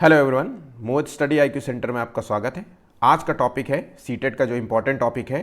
Hello everyone, मोज study IQ centre में आपका स्वागत है। आज का टॉपिक है सीटेट का जो इम्पोर्टेंट टॉपिक है,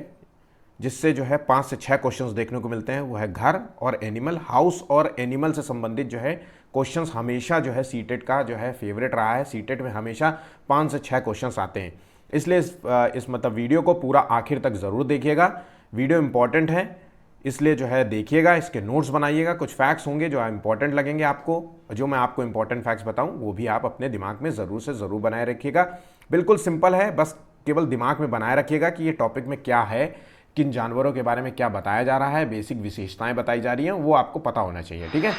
जिससे जो है 5 से 6 क्वेश्चंस देखने को मिलते हैं। वो है घर और एनिमल, हाउस और एनिमल से संबंधित जो है क्वेश्चंस हमेशा जो है सीटेट का जो है फेवरेट रहा है। सीटेट में हमेशा 5 से 6 क्वेश्चंस आते हैं, इसलिए इस मतलब वीडियो को पूरा आखिर तक ज़रूर देखिएगा। वीडियो इंपॉर्टेंट है, इसलिए जो है देखिएगा, इसके नोट्स बनाइएगा। कुछ फैक्ट्स होंगे जो इंपॉर्टेंट लगेंगे आपको, जो मैं आपको इंपॉर्टेंट फैक्ट्स बताऊं वो भी आप अपने दिमाग में ज़रूर से ज़रूर बनाए रखिएगा। बिल्कुल सिंपल है, बस केवल दिमाग में बनाए रखिएगा कि ये टॉपिक में क्या है, किन जानवरों के बारे में क्या बताया जा रहा है, बेसिक विशेषताएं बताई जा रही हैं, वो आपको पता होना चाहिए। ठीक है,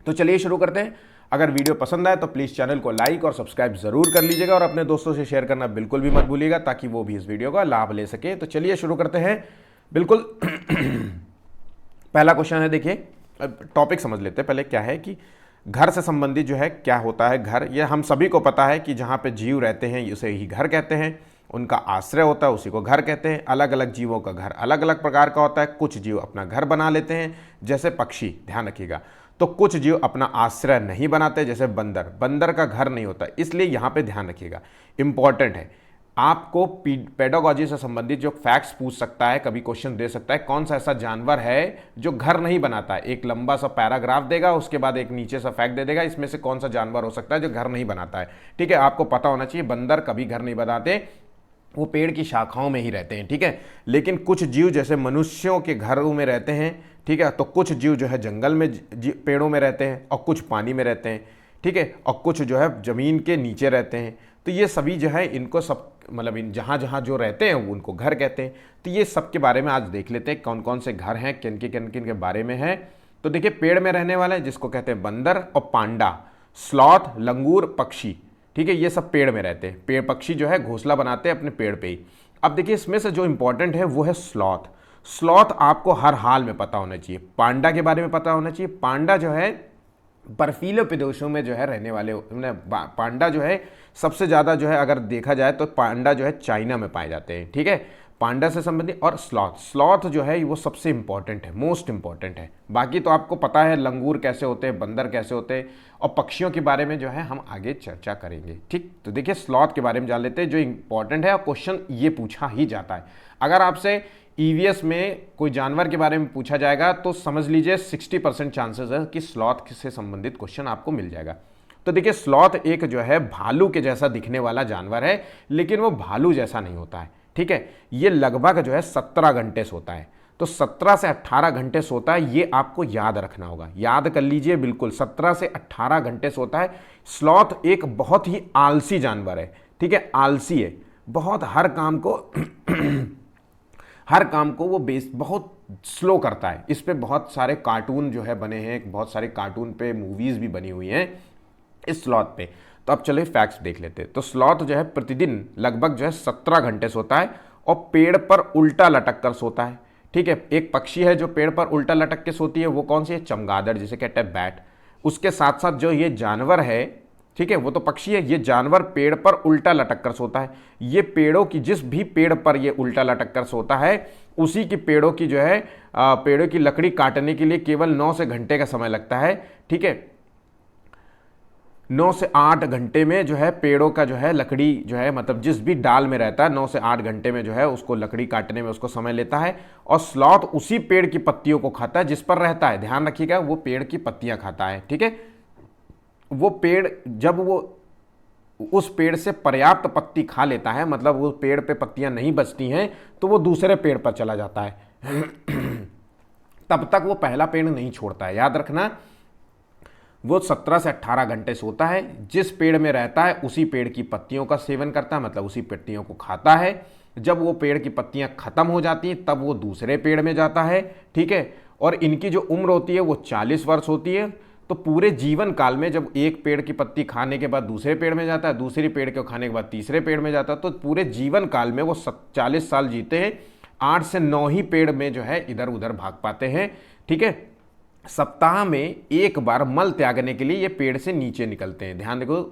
तो चलिए शुरू करते हैं। अगर वीडियो पसंद आए तो प्लीज़ चैनल को लाइक और सब्सक्राइब ज़रूर कर लीजिएगा और अपने दोस्तों से शेयर करना बिल्कुल भी मत भूलिएगा, ताकि वो भी इस वीडियो का लाभ ले सके। तो चलिए शुरू करते हैं। बिल्कुल पहला क्वेश्चन है, देखिए टॉपिक समझ लेते हैं पहले। क्या है कि घर से संबंधित जो है क्या होता है घर। ये हम सभी को पता है कि जहाँ पे जीव रहते हैं उसे ही घर कहते हैं, उनका आश्रय होता है उसी को घर कहते हैं। अलग अलग जीवों का घर अलग अलग प्रकार का होता है। कुछ जीव अपना घर बना लेते हैं जैसे पक्षी, ध्यान रखिएगा, तो कुछ जीव अपना आश्रय नहीं बनाते जैसे बंदर। बंदर का घर नहीं होता, इसलिए यहाँ पे ध्यान रखिएगा, इंपॉर्टेंट है। आपको पेडागोजी से संबंधित जो फैक्ट्स पूछ सकता है, कभी क्वेश्चन दे सकता है, कौन सा ऐसा जानवर है जो घर नहीं बनाता है। एक लंबा सा पैराग्राफ देगा, उसके बाद एक नीचे सा फैक्ट दे देगा, इसमें से कौन सा जानवर हो सकता है जो घर नहीं बनाता है। ठीक है, आपको पता होना चाहिए बंदर कभी घर नहीं बनाते, वो पेड़ की शाखाओं में ही रहते हैं। ठीक है, लेकिन कुछ जीव जैसे मनुष्यों के घरों में रहते हैं। ठीक है, तो कुछ जीव जो है जंगल में पेड़ों में रहते हैं और कुछ पानी में रहते हैं। ठीक है, और कुछ जो है जमीन के नीचे रहते हैं। तो ये सभी जो है इनको सब मतलब इन जहाँ जहाँ जो रहते हैं वो उनको घर कहते हैं। तो ये सब के बारे में आज देख लेते हैं, कौन कौन से घर हैं, किन किन के बारे में है। तो देखिए, पेड़ में रहने वाले जिसको कहते हैं बंदर और पांडा, स्लॉथ, लंगूर, पक्षी। ठीक है, ये सब पेड़ में रहते हैं। पेड़ पक्षी जो है घोंसला बनाते हैं अपने पेड़ पे ही। अब देखिए, इसमें से जो इंपॉर्टेंट है वो है स्लॉथ। स्लॉथ आपको हर हाल में पता होना चाहिए। पांडा के बारे में पता होना चाहिए। पांडा जो है बर्फीले प्रदेशों में जो है रहने वाले, पांडा जो है सबसे ज़्यादा जो है अगर देखा जाए तो पांडा जो है चाइना में पाए जाते हैं। ठीक है, पांडा से संबंधित। और स्लॉथ जो है वो सबसे इंपॉर्टेंट है, मोस्ट इंपॉर्टेंट है। बाकी तो आपको पता है लंगूर कैसे होते हैं, बंदर कैसे होते हैं, और पक्षियों के बारे में जो है हम आगे चर्चा करेंगे। ठीक, तो देखिए स्लॉथ के बारे में जान लेते हैं, जो इंपॉर्टेंट है और क्वेश्चन ये पूछा ही जाता है। अगर आपसे ईवीएस में कोई जानवर के बारे में पूछा जाएगा तो समझ लीजिए 60% चांसेस है कि स्लॉथ से संबंधित क्वेश्चन आपको मिल जाएगा। तो देखिए, स्लॉथ एक जो है भालू के जैसा दिखने वाला जानवर है, लेकिन वो भालू जैसा नहीं होता है। ठीक है, ये लगभग जो है 17 घंटे सोता है। तो 17 से 18 घंटे सोता है, ये आपको याद रखना होगा, याद कर लीजिए बिल्कुल। 17 से 18 घंटे सोता है। स्लॉथ एक बहुत ही आलसी जानवर है। ठीक है, आलसी है बहुत, हर काम को वो बहुत स्लो करता है। इस पे बहुत सारे कार्टून जो है बने हैं, बहुत सारे कार्टून पे मूवीज़ भी बनी हुई हैं इस स्लॉथ पे। तो अब चलिए फैक्ट्स देख लेते हैं। तो स्लॉथ जो है प्रतिदिन लगभग जो है 17 घंटे सोता है और पेड़ पर उल्टा लटक कर सोता है। ठीक है, एक पक्षी है जो पेड़ पर उल्टा लटक के सोती है, वो कौन सी है? चमगादड़, जिसे कहते हैं बैट। उसके साथ साथ जो ये जानवर है, ठीक है, वो तो पक्षी है, ये जानवर पेड़ पर उल्टा लटक कर सोता है। ये पेड़ों की, जिस भी पेड़ पर ये उल्टा लटक कर सोता है, उसी की पेड़ों की जो है पेड़ों की लकड़ी काटने के लिए केवल 9 से घंटे का समय लगता है। ठीक है, 9 से 8 घंटे में जो है पेड़ों का जो है लकड़ी जो है, मतलब जिस भी डाल में रहता है, 9 से 8 घंटे में जो है उसको लकड़ी काटने में उसको समय लेता है। और स्लॉथ उसी पेड़ की पत्तियों को खाता है जिस पर रहता है। ध्यान रखिएगा, वो पेड़ की पत्तियां खाता है। ठीक है, वो पेड़, जब वो उस पेड़ से पर्याप्त पत्ती खा लेता है, मतलब वो पेड़ पे पत्तियां नहीं बचती हैं, तो वो दूसरे पेड़ पर चला जाता है। तब तक वो पहला पेड़ नहीं छोड़ता है। याद रखना, वो 17 से 18 घंटे सोता है, जिस पेड़ में रहता है उसी पेड़ की पत्तियों का सेवन करता है, मतलब उसी पत्तियों को खाता है। जब वो पेड़ की पत्तियां खत्म हो जाती हैं तब वो दूसरे पेड़ में जाता है। ठीक है, और इनकी जो उम्र होती है वो 40 वर्ष होती है। तो पूरे जीवन काल में जब एक पेड़ की पत्ती खाने के बाद दूसरे पेड़ में जाता है, दूसरी पेड़ को खाने के बाद तीसरे पेड़ में जाता है, तो पूरे जीवन काल में वो 40 साल जीते हैं। 8 से 9 ही पेड़ में जो है इधर उधर भाग पाते हैं। ठीक है, सप्ताह में एक बार मल त्यागने के लिए ये पेड़ से नीचे निकलते हैं। ध्यान देखो,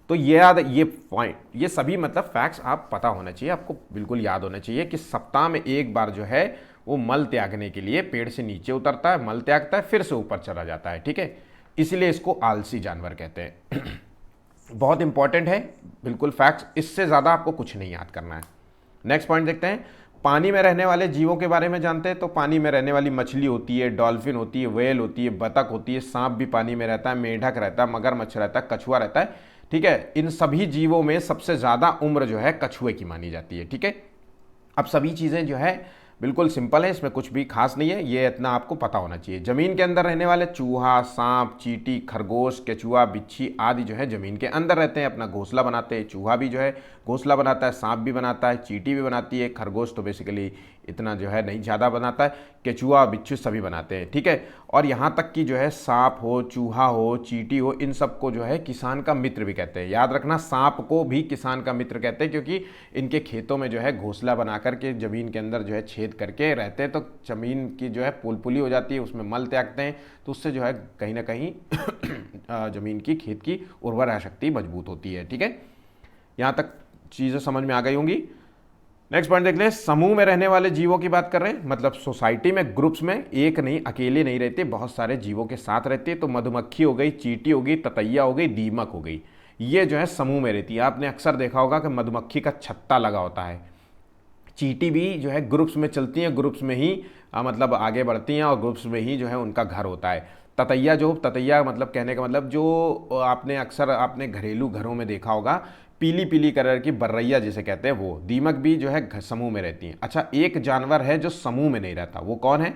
तो ये पॉइंट, ये सभी मतलब फैक्ट्स आप पता होना चाहिए, आपको बिल्कुल याद होना चाहिए कि सप्ताह में एक बार जो है वो मल त्यागने के लिए पेड़ से नीचे उतरता है, मल त्यागता है, फिर से ऊपर चला जाता है। ठीक है, इसलिए इसको आलसी जानवर कहते हैं। बहुत इंपॉर्टेंट है, बिल्कुल फैक्ट्स, इससे ज़्यादा आपको कुछ नहीं याद करना है। नेक्स्ट पॉइंट देखते हैं, पानी में रहने वाले जीवों के बारे में जानते हैं। तो पानी में रहने वाली मछली होती है, डॉल्फिन होती है, व्हेल होती है, बतख होती है, सांप भी पानी में रहता है, मेढक रहता है, मगरमच्छ रहता है, कछुआ रहता है। ठीक है, इन सभी जीवों में सबसे ज़्यादा उम्र जो है कछुए की मानी जाती है। ठीक है, अब सभी चीज़ें जो है बिल्कुल सिंपल है, इसमें कुछ भी खास नहीं है, ये इतना आपको पता होना चाहिए। जमीन के अंदर रहने वाले चूहा, सांप, चींटी, खरगोश, केचुआ, बिच्छी आदि जो है जमीन के अंदर रहते हैं, अपना घोंसला बनाते हैं। चूहा भी जो है घोंसला बनाता है, सांप भी बनाता है, चींटी भी बनाती है, खरगोश तो बेसिकली इतना जो है नहीं ज़्यादा बनाता है, केचुआ, बिच्छू सभी बनाते हैं। ठीक है, और यहाँ तक कि जो है सांप हो, चूहा हो, चींटी हो, इन सबको जो है किसान का मित्र भी कहते हैं। याद रखना, सांप को भी किसान का मित्र कहते हैं, क्योंकि इनके खेतों में जो है घोंसला बना करके ज़मीन के अंदर जो है छेद करके रहते हैं, तो ज़मीन की जो है पुलपुली हो जाती है, उसमें मल त्यागते हैं, तो उससे जो है कहीं ना कहीं ज़मीन की, खेत की उर्वरा शक्ति मजबूत होती है। ठीक है, यहाँ तक चीज़ें समझ में आ गई होंगी। नेक्स्ट पॉइंट देख लें, समूह में रहने वाले जीवों की बात कर रहे हैं, मतलब सोसाइटी में, ग्रुप्स में, एक नहीं, अकेले नहीं रहते, बहुत सारे जीवों के साथ रहते हैं। तो मधुमक्खी हो गई, चींटी हो गई, ततैया हो गई, दीमक हो गई, ये जो है समूह में रहती है। आपने अक्सर देखा होगा कि मधुमक्खी का छत्ता लगा होता है। चींटी भी जो है ग्रुप्स में चलती हैं, ग्रुप्स में ही मतलब आगे बढ़ती हैं, और ग्रुप्स में ही जो है उनका घर होता है। ततैया मतलब कहने का मतलब जो आपने अक्सर आपने घरेलू घरों में देखा होगा, पीली पीली कलर की बर्रैया जिसे कहते हैं वो। दीमक भी जो है समूह में रहती हैं। अच्छा, एक जानवर है जो समूह में नहीं रहता, वो कौन है?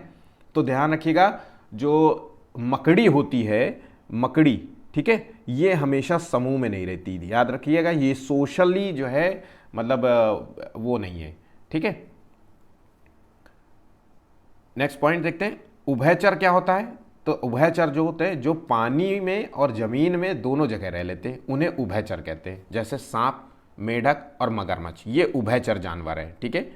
तो ध्यान रखिएगा, जो मकड़ी होती है, मकड़ी, ठीक है, ये हमेशा समूह में नहीं रहती। याद रखिएगा, ये सोशली जो है मतलब वो नहीं है। ठीक है, नेक्स्ट पॉइंट देखते हैं, उभयचर क्या होता है? तो उभयचर जो होते हैं, जो पानी में और जमीन में दोनों जगह रह लेते हैं, उन्हें उभयचर कहते हैं। जैसे सांप, मेढक और मगरमच्छ, ये उभयचर जानवर है। ठीक है,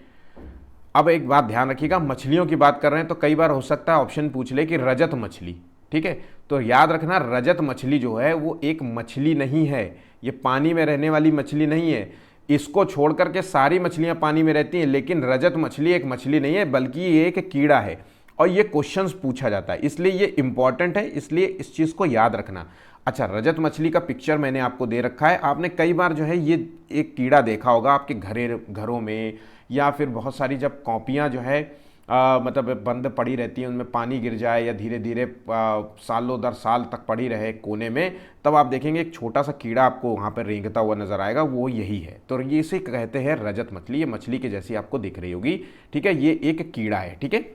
अब एक बात ध्यान रखिएगा, मछलियों की बात कर रहे हैं तो कई बार हो सकता है ऑप्शन पूछ ले कि रजत मछली। ठीक है, तो याद रखना, रजत मछली जो है वो एक मछली नहीं है, ये पानी में रहने वाली मछली नहीं है। इसको छोड़ करके सारी मछलियां पानी में रहती हैं, लेकिन रजत मछली एक मछली नहीं है, बल्कि ये एक कीड़ा है, और ये क्वेश्चंस पूछा जाता है, इसलिए ये इंपॉर्टेंट है, इसलिए इस चीज़ को याद रखना। अच्छा, रजत मछली का पिक्चर मैंने आपको दे रखा है, आपने कई बार जो है ये एक कीड़ा देखा होगा आपके घरों में, या फिर बहुत सारी जब कॉपियाँ जो है मतलब बंद पड़ी रहती हैं, उनमें पानी गिर जाए या धीरे धीरे सालों दर साल तक पड़ी रहे कोने में, तब आप देखेंगे एक छोटा सा कीड़ा आपको वहाँ पर रेंगता हुआ नजर आएगा, वो यही है। तो ये इसे कहते हैं रजत मछली, ये मछली के जैसी आपको दिख रही होगी। ठीक है, ये एक कीड़ा है। ठीक है,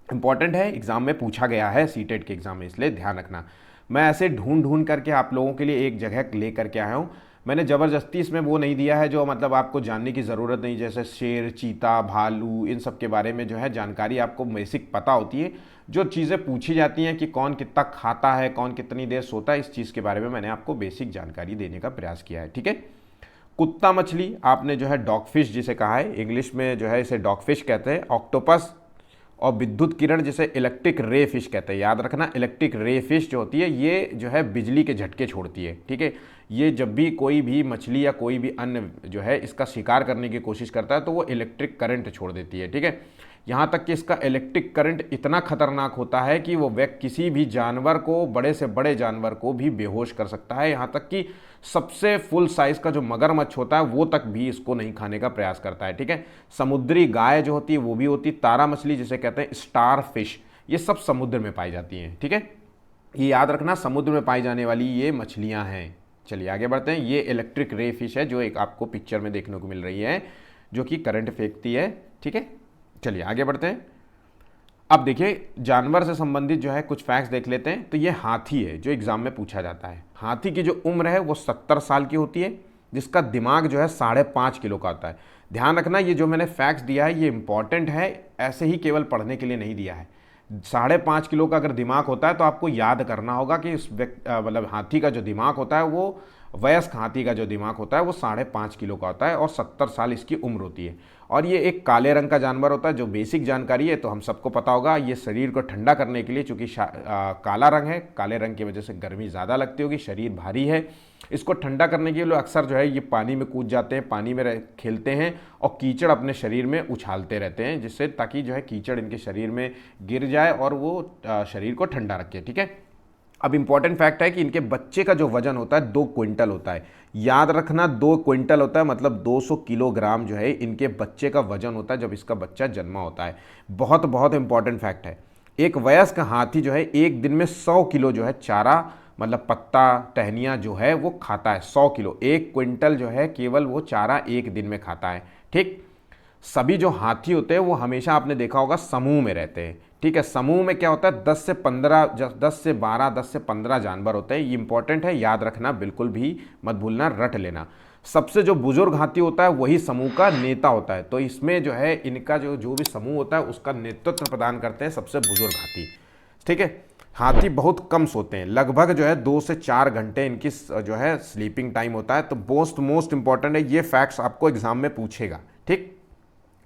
इंपॉर्टेंट है, एग्जाम में पूछा गया है, सीटेट के एग्जाम में, इसलिए ध्यान रखना। मैं ऐसे ढूंढ ढूंढ करके आप लोगों के लिए एक जगह ले करके आया हूँ। मैंने ज़बरदस्ती इसमें वो नहीं दिया है जो मतलब आपको जानने की ज़रूरत नहीं, जैसे शेर, चीता, भालू, इन सब के बारे में जो है जानकारी आपको बेसिक पता होती है। जो चीज़ें पूछी जाती हैं कि कौन कितना खाता है, कौन कितनी देर सोता है, इस चीज़ के बारे में मैंने आपको बेसिक जानकारी देने का प्रयास किया है। ठीक है, कुत्ता मछली आपने जो है डॉगफिश जिसे कहा है, इंग्लिश में जो है इसे डॉगफिश कहते हैं। ऑक्टोपस और विद्युत किरण जिसे इलेक्ट्रिक रे फिश कहते हैं। याद रखना, इलेक्ट्रिक रे फिश जो होती है ये जो है बिजली के झटके छोड़ती है। ठीक है, ये जब भी कोई भी मछली या कोई भी अन्य जो है इसका शिकार करने की कोशिश करता है तो वो इलेक्ट्रिक करंट छोड़ देती है। ठीक है, यहाँ तक कि इसका इलेक्ट्रिक करंट इतना खतरनाक होता है कि वो व्यक्ति किसी भी जानवर को, बड़े से बड़े जानवर को भी बेहोश कर सकता है। यहाँ तक कि सबसे फुल साइज का जो मगरमच्छ होता है वो तक भी इसको नहीं खाने का प्रयास करता है। ठीक है, समुद्री गाय जो होती है वो भी होती है, तारा मछली जिसे कहते हैं स्टार फिश, ये सब समुद्र में पाई जाती हैं। ठीक है, ये याद रखना, समुद्र में पाई जाने वाली ये मछलियां हैं। चलिए आगे बढ़ते हैं। ये इलेक्ट्रिक रे फिश है जो एक आपको पिक्चर में देखने को मिल रही है, जो कि करंट फेंकती है। ठीक है, चलिए आगे बढ़ते हैं। अब देखिए, जानवर से संबंधित जो है कुछ फैक्ट्स देख लेते हैं। तो ये हाथी है जो एग्जाम में पूछा जाता है। हाथी की जो उम्र है वो 70 साल की होती है, जिसका दिमाग जो है 5.5 किलो का होता है। ध्यान रखना, ये जो मैंने फैक्ट्स दिया है ये इंपॉर्टेंट है, ऐसे ही केवल पढ़ने के लिए नहीं दिया है। 5.5 किलो का अगर दिमाग होता है तो आपको याद करना होगा कि इस मतलब हाथी का जो दिमाग होता है वो, वयस्क हाथी का जो दिमाग होता है वो 5.5 किलो का होता है, और 70 साल इसकी उम्र होती है। और ये एक काले रंग का जानवर होता है। जो बेसिक जानकारी है तो हम सबको पता होगा, ये शरीर को ठंडा करने के लिए, चूंकि काला रंग है, काले रंग की वजह से गर्मी ज़्यादा लगती होगी, शरीर भारी है, इसको ठंडा करने के लिए अक्सर जो है ये पानी में कूद जाते हैं, पानी में खेलते हैं और कीचड़ अपने शरीर में उछालते रहते हैं, जिससे ताकि जो है कीचड़ इनके शरीर में गिर जाए और वो शरीर को ठंडा रखे। ठीक है, अब इंपॉर्टेंट फैक्ट है कि इनके बच्चे का जो वजन होता है 2 क्विंटल होता है। याद रखना 2 क्विंटल होता है, मतलब 200 किलोग्राम जो है इनके बच्चे का वजन होता है जब इसका बच्चा जन्मा होता है। बहुत बहुत इंपॉर्टेंट फैक्ट है। एक वयस्क हाथी जो है एक दिन में 100 किलो जो है चारा, मतलब पत्ता टहनियाँ जो है वो खाता है। 100 किलो, 1 क्विंटल जो है केवल वो चारा एक दिन में खाता है। ठीक, सभी जो हाथी होते हैं वो हमेशा आपने देखा होगा समूह में रहते हैं। ठीक है, समूह में क्या होता है 10 से 15, 10 से 12, 10 से 15 जानवर होते हैं। ये इंपॉर्टेंट है, याद रखना, बिल्कुल भी मत भूलना, रट लेना। सबसे जो बुजुर्ग हाथी होता है वही समूह का नेता होता है। तो इसमें जो है इनका जो भी समूह होता है उसका नेतृत्व प्रदान करते हैं सबसे बुजुर्ग हाथी। ठीक है, हाथी बहुत कम सोते हैं, लगभग जो है 2 से 4 घंटे इनकी जो है स्लीपिंग टाइम होता है। तो मोस्ट इंपॉर्टेंट है, ये फैक्ट्स आपको एग्जाम में पूछेगा। ठीक,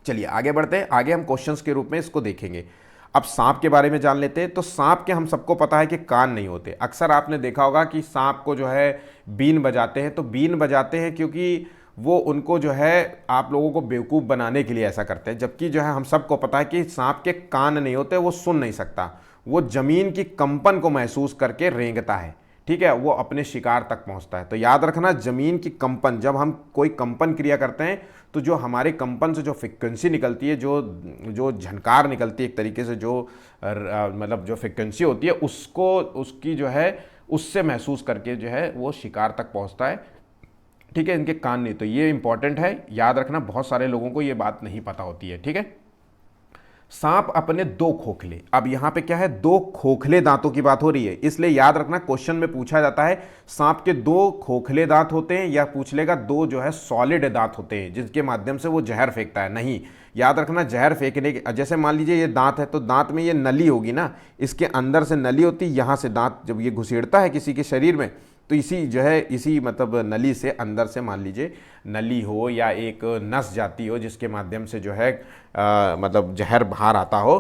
चलिए आगे बढ़ते हैं। आगे हम क्वेश्चंस के रूप में इसको देखेंगे। अब सांप के बारे में जान लेते हैं। तो सांप के हम सबको पता है कि कान नहीं होते। अक्सर आपने देखा होगा कि सांप को जो है बीन बजाते हैं। तो बीन बजाते हैं क्योंकि वो उनको जो है आप लोगों को बेवकूफ़ बनाने के लिए ऐसा करते हैं, जबकि जो है हम सबको पता है कि सांप के कान नहीं होते, वो सुन नहीं सकता, वो जमीन की कंपन को महसूस करके रेंगता है। ठीक है, वो अपने शिकार तक पहुंचता है। तो याद रखना, जमीन की कंपन, जब हम कोई कंपन क्रिया करते हैं तो जो हमारे कंपन से जो फ्रिक्वेंसी निकलती है, जो जो झनकार निकलती है एक तरीके से, जो मतलब जो फ्रिक्वेंसी होती है उसको, उसकी जो है उससे महसूस करके जो है वो शिकार तक पहुंचता है। ठीक है, इनके कान नहीं। तो ये इंपॉर्टेंट है, याद रखना, बहुत सारे लोगों को ये बात नहीं पता होती है। ठीक है, सांप अपने 2 खोखले, अब यहां पे क्या है 2 खोखले दांतों की बात हो रही है, इसलिए याद रखना क्वेश्चन में पूछा जाता है सांप के 2 खोखले दांत होते हैं, या पूछ लेगा 2 जो है सॉलिड दांत होते हैं जिसके माध्यम से वो जहर फेंकता है। नहीं, याद रखना जहर फेंकने के, जैसे मान लीजिए ये दांत है तो दांत में ये नली होगी ना, इसके अंदर से नली होती है, यहां से दांत जब ये घुसेड़ता है किसी के शरीर में तो इसी जो है इसी मतलब नली से अंदर से मान लीजिए नली हो या एक नस जाती हो जिसके माध्यम से जो है मतलब जहर बाहर आता हो,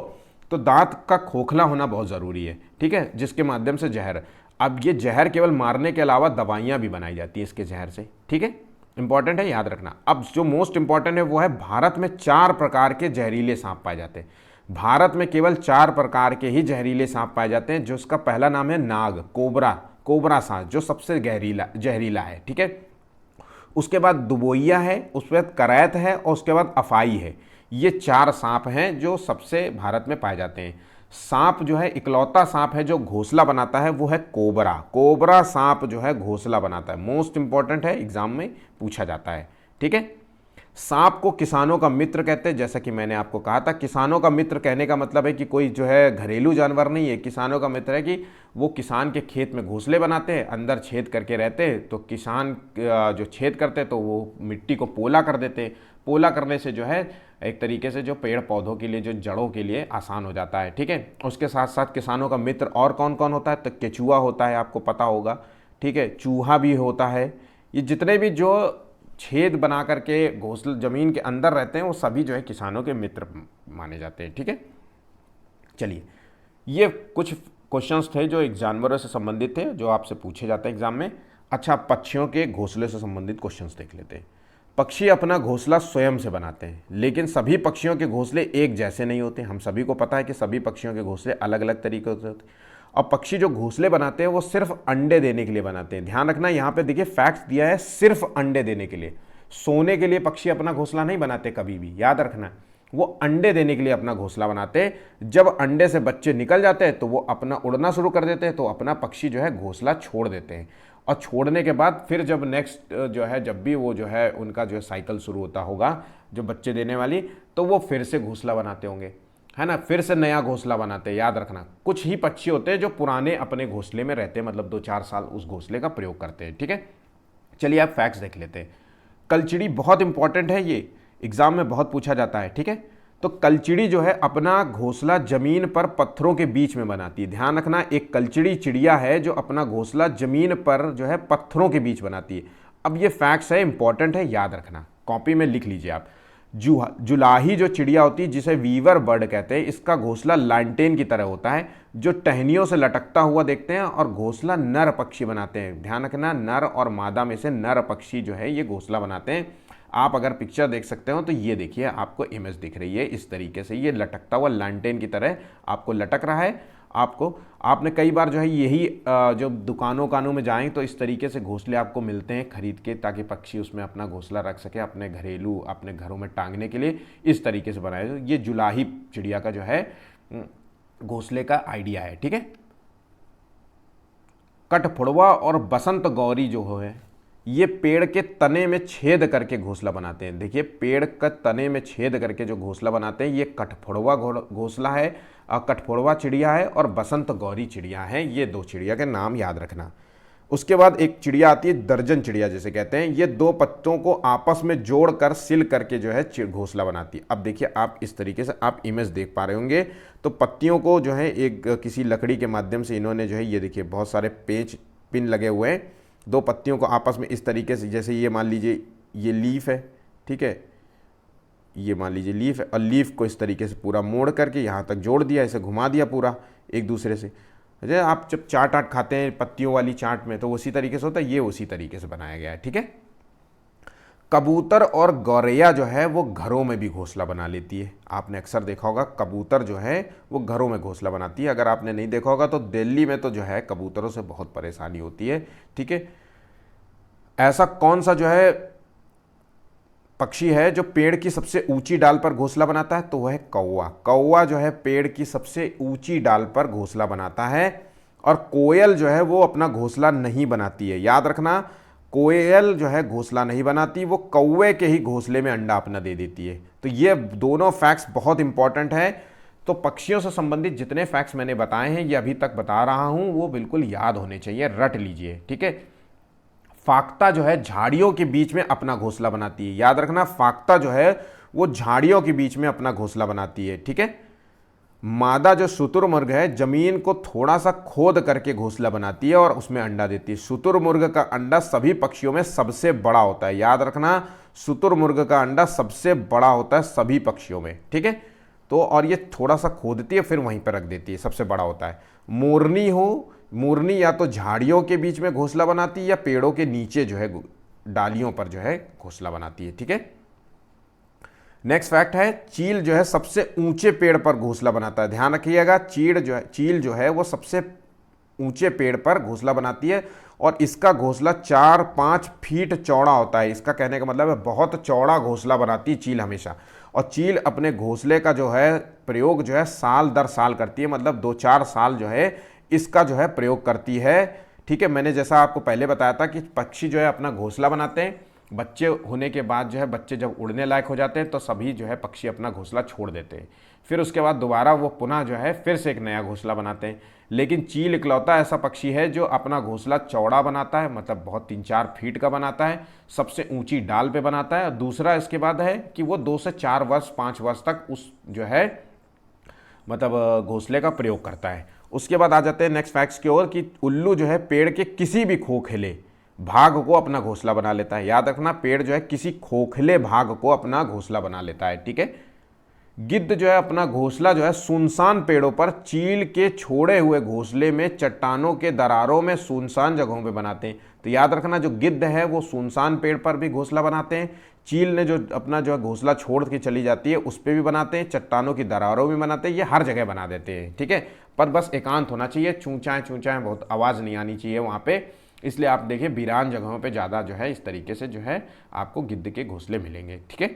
तो दांत का खोखला होना बहुत ज़रूरी है। ठीक है, जिसके माध्यम से जहर, अब ये जहर केवल मारने के अलावा दवाइयाँ भी बनाई जाती है इसके जहर से। ठीक है, इंपॉर्टेंट है, याद रखना। अब जो मोस्ट इंपॉर्टेंट है वो है भारत में 4 प्रकार के जहरीले सांप पाए जाते हैं। भारत में केवल 4 प्रकार के ही जहरीले सांप पाए जाते हैं, जो उसका पहला नाम है नाग, कोबरा सांप, जो सबसे जहरीला है। ठीक है, उसके बाद दुबोइया है, उसके बाद करैत है और उसके बाद अफाई है। ये 4 सांप हैं जो सबसे भारत में पाए जाते हैं। सांप जो है इकलौता सांप है जो घोंसला बनाता है, वो है कोबरा सांप जो है घोंसला बनाता है। मोस्ट इंपॉर्टेंट है, एग्जाम में पूछा जाता है। ठीक है, सांप को किसानों का मित्र कहते हैं। जैसा कि मैंने आपको कहा था, किसानों का मित्र कहने का मतलब है कि कोई जो है घरेलू जानवर नहीं है, किसानों का मित्र है कि वो किसान के खेत में घोंसले बनाते हैं, अंदर छेद करके रहते हैं। तो किसान जो छेद करते हैं तो वो मिट्टी को पोला कर देते हैं। पोला करने से जो है एक तरीके से जो पेड़ पौधों के लिए, जो जड़ों के लिए आसान हो जाता है। ठीक है, उसके साथ साथ किसानों का मित्र और कौन कौन होता है, तो केचुआ होता है, आपको पता होगा। ठीक है, चूहा भी होता है। ये जितने भी जो छेद बना करके घोंसले जमीन के अंदर रहते हैं वो सभी जो है किसानों के मित्र माने जाते हैं। ठीक है, चलिए ये कुछ क्वेश्चंस थे जो एक जानवरों से संबंधित थे, जो आपसे पूछे जाते हैं एग्जाम में। अच्छा, पक्षियों के घोंसले से संबंधित क्वेश्चंस देख लेते हैं। पक्षी अपना घोंसला स्वयं से बनाते हैं, लेकिन सभी पक्षियों के घोंसले एक जैसे नहीं होते। हम सभी को पता है कि सभी पक्षियों के घोंसले अलग अलग तरीके से होते हैं। और पक्षी जो घोंसले बनाते हैं वो सिर्फ अंडे देने के लिए बनाते हैं। ध्यान रखना, यहाँ पे देखिए फैक्ट्स दिया है, सिर्फ अंडे देने के लिए। सोने के लिए पक्षी अपना घोंसला नहीं बनाते कभी भी, याद रखना। वो अंडे देने के लिए अपना घोंसला बनाते हैं। जब अंडे से बच्चे निकल जाते हैं तो वो अपना उड़ना शुरू कर देते हैं, तो अपना पक्षी जो है घोंसला छोड़ देते हैं। और छोड़ने के बाद फिर जब नेक्स्ट जो है, जब भी वो जो है उनका जो साइकिल शुरू होता होगा जो बच्चे देने वाली, तो वो फिर से घोंसला बनाते होंगे, है ना, फिर से नया घोंसला बनाते हैं। याद रखना, कुछ ही पक्षी होते हैं जो पुराने अपने घोंसले में रहते हैं, मतलब 2-4 साल उस घोंसले का प्रयोग करते हैं। ठीक है, चलिए आप फैक्ट्स देख लेते हैं। कलचिड़ी बहुत इंपॉर्टेंट है, ये एग्जाम में बहुत पूछा जाता है। ठीक है, तो कलचिड़ी जो है अपना घोंसला जमीन पर पत्थरों के बीच में बनाती है। ध्यान रखना, एक कलचिड़ी चिड़िया है जो अपना घोंसला जमीन पर जो है पत्थरों के बीच बनाती है। अब ये फैक्ट्स है, इंपॉर्टेंट है, याद रखना, कॉपी में लिख लीजिए आप। जुलाही जो चिड़िया होती है जिसे वीवर बर्ड कहते हैं, इसका घोंसला लालटेन की तरह होता है जो टहनियों से लटकता हुआ देखते हैं, और घोंसला नर पक्षी बनाते हैं। ध्यान रखना, नर और मादा में से नर पक्षी जो है ये घोंसला बनाते हैं। आप अगर पिक्चर देख सकते हो तो ये देखिए, आपको इमेज दिख रही है इस तरीके से, ये लटकता हुआ लालटेन की तरह आपको लटक रहा है। आपको, आपने कई बार जो है यही जो दुकानों कानों में जाएं तो इस तरीके से घोंसले आपको मिलते हैं खरीद के, ताकि पक्षी उसमें अपना घोंसला रख सके अपने घरेलू अपने घरों में टांगने के लिए, इस तरीके से बनाए। ये जुलाही चिड़िया का जो है घोंसले का आइडिया है, ठीक है। कठफोड़वा और बसंत गौरी जो है ये पेड़ के तने में छेद करके घोंसला बनाते हैं। देखिए पेड़ का तने में छेद करके जो घोंसला बनाते हैं, ये कठफोड़वा घोंसला है, कठफोड़वा चिड़िया है और बसंत गौरी चिड़िया है। ये दो चिड़िया के नाम याद रखना। उसके बाद एक चिड़िया आती है दर्जन चिड़िया जिसे कहते हैं। ये दो पत्तों को आपस में जोड़कर सिल करके जो है घोंसला बनाती है। अब देखिए आप इस तरीके से आप इमेज देख पा रहे होंगे, तो पत्तियों को जो है एक किसी लकड़ी के माध्यम से इन्होंने जो है, ये देखिए बहुत सारे पेंच पिन लगे हुए हैं, दो पत्तियों को आपस में इस तरीके से, जैसे ये मान लीजिए ये लीफ है, ठीक है, ये मान लीजिए लीफ है, और लीफ को इस तरीके से पूरा मोड़ करके यहाँ तक जोड़ दिया, इसे घुमा दिया पूरा एक दूसरे से। जैसे आप जब चाट आट खाते हैं पत्तियों वाली चाट में, तो उसी तरीके से होता है, ये उसी तरीके से बनाया गया है, ठीक है। कबूतर और गौरैया जो है वो घरों में भी घोंसला बना लेती है। आपने अक्सर देखा होगा कबूतर जो है वो घरों में घोंसला बनाती है। अगर आपने नहीं देखा होगा तो दिल्ली में तो जो है कबूतरों से बहुत परेशानी होती है, ठीक है। ऐसा कौन सा जो है पक्षी है जो पेड़ की सबसे ऊंची डाल पर घोंसला बनाता है, तो वह है कौवा। कौवा जो है पेड़ की सबसे ऊंची डाल पर घोंसला बनाता है। और कोयल जो है वो अपना घोंसला नहीं बनाती है, याद रखना, कोयल जो है घोंसला नहीं बनाती, वो कौवे के ही घोंसले में अंडा अपना दे देती है। तो ये दोनों फैक्ट्स बहुत इंपॉर्टेंट है। तो पक्षियों से संबंधित जितने फैक्ट्स मैंने बताए हैं, ये अभी तक बता रहा हूं, वो बिल्कुल याद होने चाहिए, रट लीजिए, ठीक है। फाख्ता जो है झाड़ियों के बीच में अपना घोंसला बनाती है, याद रखना, फाख्ता जो है वो झाड़ियों के बीच में अपना घोंसला बनाती है, ठीक है। मादा जो शुतुरमुर्ग है जमीन को थोड़ा सा खोद करके घोंसला बनाती है और उसमें अंडा देती है। शुतुरमुर्ग का अंडा सभी पक्षियों में सबसे बड़ा होता है, याद रखना, शुतुरमुर्ग का अंडा सबसे बड़ा होता है सभी पक्षियों में, ठीक है। तो और ये थोड़ा सा खोदती है फिर वहीं पर रख देती है, सबसे बड़ा होता है। मोरनी या तो झाड़ियों के बीच में घोंसला बनाती है या पेड़ों के नीचे जो है डालियों पर जो है घोंसला बनाती है, ठीक है। नेक्स्ट फैक्ट है चील जो है सबसे ऊंचे पेड़ पर घोंसला बनाता है। ध्यान रखिएगा, चील जो है वो सबसे ऊंचे पेड़ पर घोंसला बनाती है और इसका घोंसला 4-5 फीट चौड़ा होता है। इसका कहने का मतलब है बहुत चौड़ा घोंसला बनाती है चील हमेशा। और चील अपने घोंसले का जो है प्रयोग जो है साल दर साल करती है, मतलब 2-4 साल जो है इसका जो है प्रयोग करती है, ठीक है। मैंने जैसा आपको पहले बताया था कि पक्षी जो है अपना घोंसला बनाते हैं, बच्चे होने के बाद जो है बच्चे जब उड़ने लायक हो जाते हैं तो सभी जो है पक्षी अपना घोंसला छोड़ देते हैं, फिर उसके बाद दोबारा वो पुनः जो है फिर से एक नया घोंसला बनाते हैं। लेकिन चील इकलौता ऐसा पक्षी है जो अपना घोंसला चौड़ा बनाता है, मतलब बहुत 3-4 फीट का बनाता है, सबसे ऊंची डाल पे बनाता है। दूसरा इसके बाद है कि वो 2 से 4 वर्ष 5 वर्ष तक उस जो है मतलब घोंसले का प्रयोग करता है। उसके बाद आ जाते हैं नेक्स्ट फैक्ट्स की ओर कि उल्लू जो है पेड़ के किसी भी खोखले भाग को अपना घोंसला बना लेता है। याद रखना, पेड़ जो है किसी खोखले भाग को अपना घोंसला बना लेता है, ठीक है। गिद्ध जो है अपना घोंसला जो है सुनसान पेड़ों पर चील के छोड़े हुए घोंसले में चट्टानों के दरारों में सुनसान जगहों पे बनाते हैं। तो याद रखना, जो गिद्ध है वो सुनसान पेड़ पर भी घोंसला बनाते हैं, चील ने जो अपना जो है घोंसला छोड़ के चली जाती है उस पर भी बनाते हैं, चट्टानों की दरारों में बनाते हैं, ये हर जगह बना देते हैं, ठीक है। पर बस एकांत होना चाहिए, चूंचाएं बहुत आवाज़ नहीं आनी चाहिए वहाँ पे, इसलिए आप देखिए वीरान जगहों पे ज़्यादा जो है इस तरीके से जो है आपको गिद्ध के घोंसले मिलेंगे, ठीक है।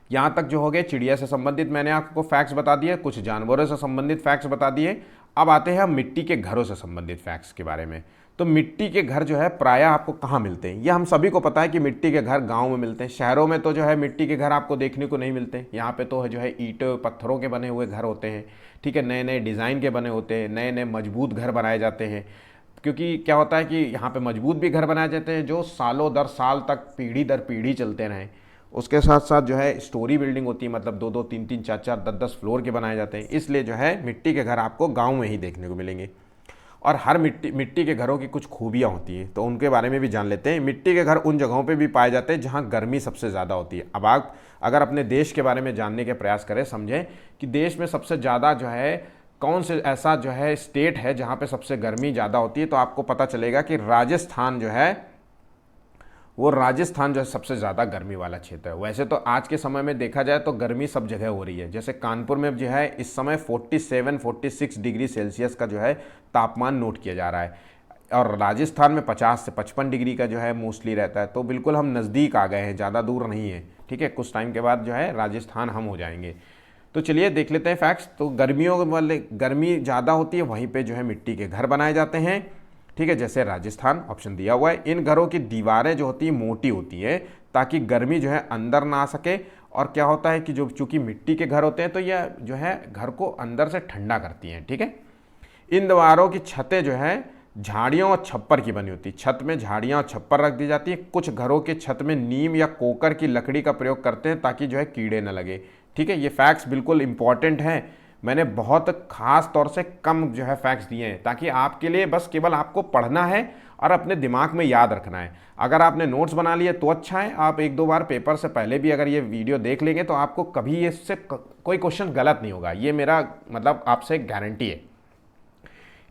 यहाँ तक जो हो गए चिड़िया से संबंधित मैंने आपको फैक्ट्स बता दिए, कुछ जानवरों से संबंधित फैक्ट्स बता दिए। अब आते हैं हम मिट्टी के घरों से संबंधित फैक्ट्स के बारे में। तो मिट्टी के घर जो है प्रायः आपको कहाँ मिलते हैं, ये हम सभी को पता है कि मिट्टी के घर गाँव में मिलते हैं। शहरों में तो जो है मिट्टी के घर आपको देखने को नहीं मिलते, यहाँ पे तो जो है ईंटों पत्थरों के बने हुए घर होते हैं, ठीक है, नए नए डिज़ाइन के बने होते हैं, नए नए मजबूत घर बनाए जाते हैं। क्योंकि क्या होता है कि यहाँ पे मजबूत भी घर बनाए जाते हैं जो सालों दर साल तक पीढ़ी दर पीढ़ी चलते रहें। उसके साथ साथ जो है स्टोरी बिल्डिंग होती है, मतलब 2-2, 3-3, 4-4, 10-10 फ्लोर के बनाए जाते हैं। इसलिए जो है मिट्टी के घर आपको गांव में ही देखने को मिलेंगे। और हर मिट्टी के घरों की कुछ खूबियाँ होती हैं, तो उनके बारे में भी जान लेते हैं। मिट्टी के घर उन जगहों पे भी पाए जाते हैं जहाँ गर्मी सबसे ज़्यादा होती है। अब आप अगर अपने देश के बारे में जानने के प्रयास करें, समझें कि देश में सबसे ज़्यादा जो है कौन से ऐसा जो है स्टेट है जहाँ पे सबसे गर्मी ज़्यादा होती है, तो आपको पता चलेगा कि राजस्थान जो है वो राजस्थान जो है सबसे ज़्यादा गर्मी वाला क्षेत्र है। वैसे तो आज के समय में देखा जाए तो गर्मी सब जगह हो रही है, जैसे कानपुर में जो है इस समय 47-46 डिग्री सेल्सियस का जो है तापमान नोट किया जा रहा है, और राजस्थान में 50 से 55 डिग्री का जो है मोस्टली रहता है। तो बिल्कुल हम नज़दीक आ गए हैं, ज़्यादा दूर नहीं है, ठीक है। कुछ टाइम के बाद जो है राजस्थान हम हो जाएंगे। तो चलिए देख लेते हैं फैक्ट्स। तो गर्मियों वाले गर्मी ज़्यादा होती है वहीं पे जो है मिट्टी के घर बनाए जाते हैं, ठीक है, जैसे राजस्थान ऑप्शन दिया हुआ है। इन घरों की दीवारें जो होती है मोटी होती है ताकि गर्मी जो है अंदर ना आ सके, और क्या होता है कि जो चूंकि मिट्टी के घर होते हैं तो यह जो है घर को अंदर से ठंडा करती हैं, ठीक है। इन दीवारों की छतें जो है झाड़ियों और छप्पर की बनी होती है, छत में झाड़ियाँ और छप्पर रख दी जाती है। कुछ घरों के छत में नीम या कोकर की लकड़ी का प्रयोग करते हैं ताकि जो है कीड़े न लगे, ठीक है। ये फैक्ट्स बिल्कुल इंपॉर्टेंट हैं, मैंने बहुत खास तौर से कम जो है फैक्ट्स दिए हैं ताकि आपके लिए बस केवल आपको पढ़ना है और अपने दिमाग में याद रखना है। अगर आपने नोट्स बना लिए तो अच्छा है, आप एक दो बार पेपर से पहले भी अगर ये वीडियो देख लेंगे तो आपको कभी इससे कोई क्वेश्चन गलत नहीं होगा, ये मेरा मतलब आपसे गारंटी है।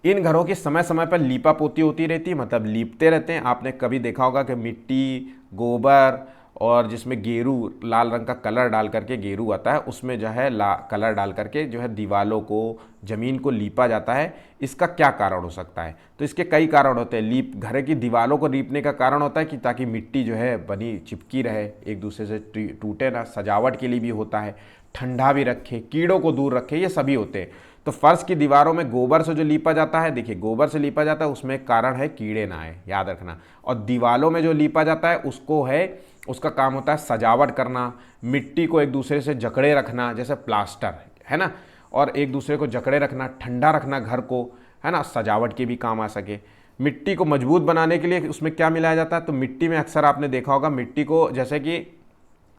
इन घरों की समय समय पर लीपा पोती होती रहती है, मतलब लीपते रहते हैं। आपने कभी देखा होगा कि मिट्टी, गोबर और जिसमें गेरू, लाल रंग का कलर डाल करके गेरू आता है, उसमें जो है कलर डाल करके जो है दीवालों को, ज़मीन को लीपा जाता है। इसका क्या कारण हो सकता है? तो इसके कई कारण होते हैं। घर की दीवालों को लीपने का कारण होता है कि ताकि मिट्टी जो है बनी चिपकी रहे, एक दूसरे से टूटे ना। सजावट के लिए भी होता है, ठंडा भी रखे, कीड़ों को दूर रखे, ये सभी होते हैं। तो फर्श की दीवारों में गोबर से जो लीपा जाता है, देखिए गोबर से लीपा जाता है, उसमें एक कारण है कीड़े ना आए, याद रखना। और दीवालों में जो लीपा जाता है उसका काम होता है सजावट करना, मिट्टी को एक दूसरे से जकड़े रखना, जैसे प्लास्टर है ना, और एक दूसरे को जकड़े रखना, ठंडा रखना घर को, है ना, सजावट के भी काम आ सके। मिट्टी को मजबूत बनाने के लिए उसमें क्या मिलाया जाता है? तो मिट्टी में अक्सर आपने देखा होगा, मिट्टी को जैसे कि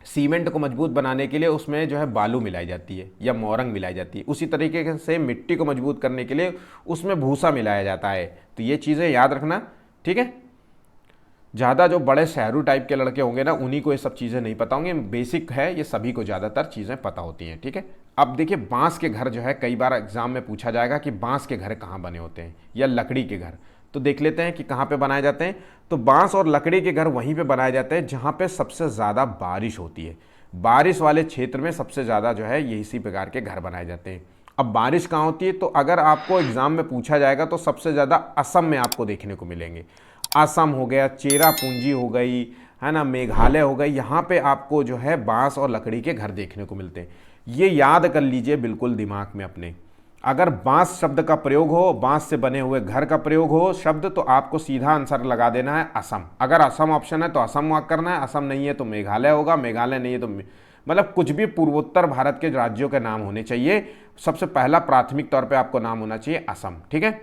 सीमेंट को मजबूत बनाने के लिए उसमें जो है बालू मिलाई जाती है या मोरंग मिलाई जाती है, उसी तरीके से मिट्टी को मजबूत करने के लिए उसमें भूसा मिलाया जाता है। तो ये चीज़ें याद रखना, ठीक है। ज़्यादा जो बड़े शहरों टाइप के लड़के होंगे ना, उन्हीं को ये सब चीज़ें नहीं पता होंगी, बेसिक है, ये सभी को ज़्यादातर चीज़ें पता होती हैं, ठीक है। अब देखिए बांस के घर जो है, कई बार एग्जाम में पूछा जाएगा कि बांस के घर कहाँ बने होते हैं या लकड़ी के घर। तो देख लेते हैं कि कहाँ पे बनाए जाते हैं। तो बांस और लकड़ी के घर वहीं पे बनाए जाते हैं जहाँ पे सबसे ज़्यादा बारिश होती है। बारिश वाले क्षेत्र में सबसे ज़्यादा जो है ये इसी प्रकार के घर बनाए जाते हैं। अब बारिश कहाँ होती है? तो अगर आपको एग्जाम में पूछा जाएगा तो सबसे ज़्यादा असम में आपको देखने को मिलेंगे। असम हो गया, चेरापूंजी हो गई, है ना, मेघालय हो गई, यहाँ पे आपको जो है बांस और लकड़ी के घर देखने को मिलते हैं। ये याद कर लीजिए बिल्कुल दिमाग में अपने। अगर बांस शब्द का प्रयोग हो, बांस से बने हुए घर का प्रयोग हो शब्द, तो आपको सीधा आंसर लगा देना है असम। अगर असम ऑप्शन है तो असम मार्क करना है, असम नहीं है तो मेघालय होगा, मेघालय नहीं है तो मतलब कुछ भी पूर्वोत्तर भारत के राज्यों के नाम होने चाहिए। सबसे पहला प्राथमिक तौर पे आपको नाम होना चाहिए असम, ठीक है।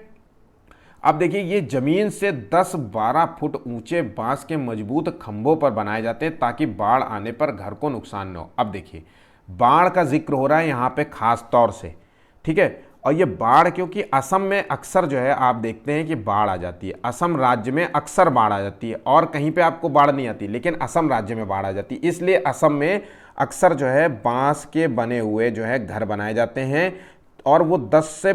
अब देखिए ये जमीन से 10-12 फुट ऊंचे बांस के मजबूत खंभों पर बनाए जाते हैं ताकि बाढ़ आने पर घर को नुकसान न हो। अब देखिए बाढ़ का जिक्र हो रहा है यहाँ पे खास तौर से, ठीक है। और ये बाढ़ क्योंकि असम में अक्सर जो है आप देखते हैं कि बाढ़ आ जाती है, असम राज्य में अक्सर बाढ़ आ जाती है, और कहीं पे आपको बाढ़ नहीं आती, लेकिन असम राज्य में बाढ़ आ जाती है। इसलिए असम में अक्सर जो है बांस के बने हुए जो है घर बनाए जाते हैं, और वो 10 से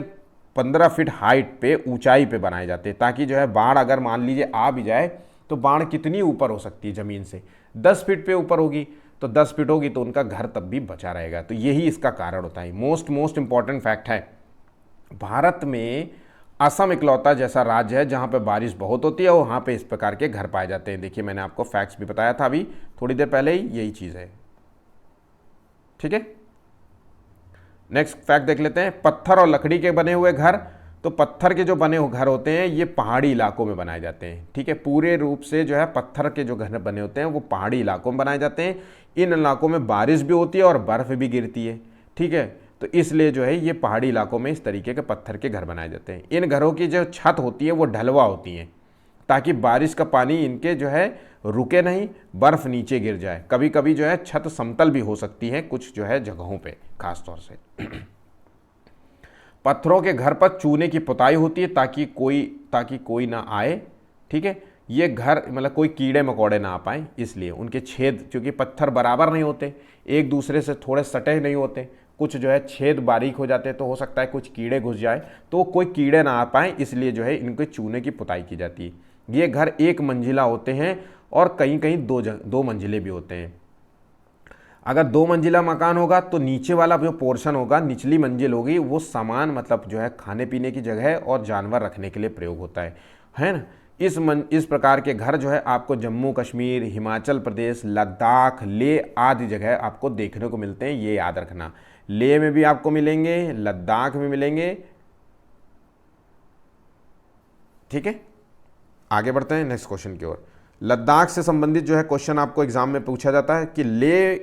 15 फीट हाइट पे, ऊंचाई पे बनाए जाते हैं, ताकि जो है बाढ़ अगर मान लीजिए आ भी जाए तो बाढ़ कितनी ऊपर हो सकती है ज़मीन से? 10 फीट पे ऊपर होगी, तो 10 फीट होगी तो उनका घर तब भी बचा रहेगा। तो यही इसका कारण होता है। मोस्ट इंपॉर्टेंट फैक्ट है, भारत में असम इकलौता जैसा राज्य है जहाँ पे बारिश बहुत होती है और वहाँ पे इस प्रकार के घर पाए जाते हैं। देखिए मैंने आपको फैक्ट्स भी बताया था अभी थोड़ी देर पहले ही, यही चीज़ है, ठीक है। नेक्स्ट फैक्ट देख लेते हैं, पत्थर और लकड़ी के बने हुए घर। तो पत्थर के जो बने हुए घर होते हैं ये पहाड़ी इलाकों में बनाए जाते हैं, ठीक है। पूरे रूप से जो है पत्थर के जो घर बने होते हैं वो पहाड़ी इलाकों में बनाए जाते हैं। इन इलाकों में बारिश भी होती है और बर्फ़ भी गिरती है, ठीक है। तो इसलिए जो है ये पहाड़ी इलाकों में इस तरीके के पत्थर के घर बनाए जाते हैं। इन घरों की जो छत होती है वो ढलवा होती है ताकि बारिश का पानी इनके जो है रुके नहीं, बर्फ़ नीचे गिर जाए। कभी कभी जो है छत समतल भी हो सकती है कुछ जो है जगहों पे खास तौर से। पत्थरों के घर पर चूने की पुताई होती है ताकि कोई ना आए, ठीक है। ये घर मतलब कोई कीड़े मकोड़े ना आ पाए, इसलिए उनके छेद, क्योंकि पत्थर बराबर नहीं होते, एक दूसरे से थोड़े सटे नहीं होते, कुछ जो है छेद बारीक हो जाते हैं, तो हो सकता है कुछ कीड़े घुस जाए, तो कोई कीड़े ना आ पाए, इसलिए जो है इनके चूने की पुताई की जाती है। ये घर एक मंजिला होते हैं और कहीं कहीं दो मंजिले भी होते हैं। अगर 2 मंजिला मकान होगा तो नीचे वाला जो पोर्शन होगा, निचली मंजिल होगी, वो सामान मतलब जो है खाने पीने की जगह और जानवर रखने के लिए प्रयोग होता है ना। इस प्रकार के घर जो है आपको जम्मू कश्मीर, हिमाचल प्रदेश, लद्दाख, लेह आदि जगह आपको देखने को मिलते हैं, ये याद रखना। लेह में भी आपको मिलेंगे, लद्दाख में मिलेंगे। ठीक है, आगे बढ़ते हैं नेक्स्ट क्वेश्चन की ओर। लद्दाख से संबंधित जो है क्वेश्चन आपको एग्जाम में पूछा जाता है कि लेह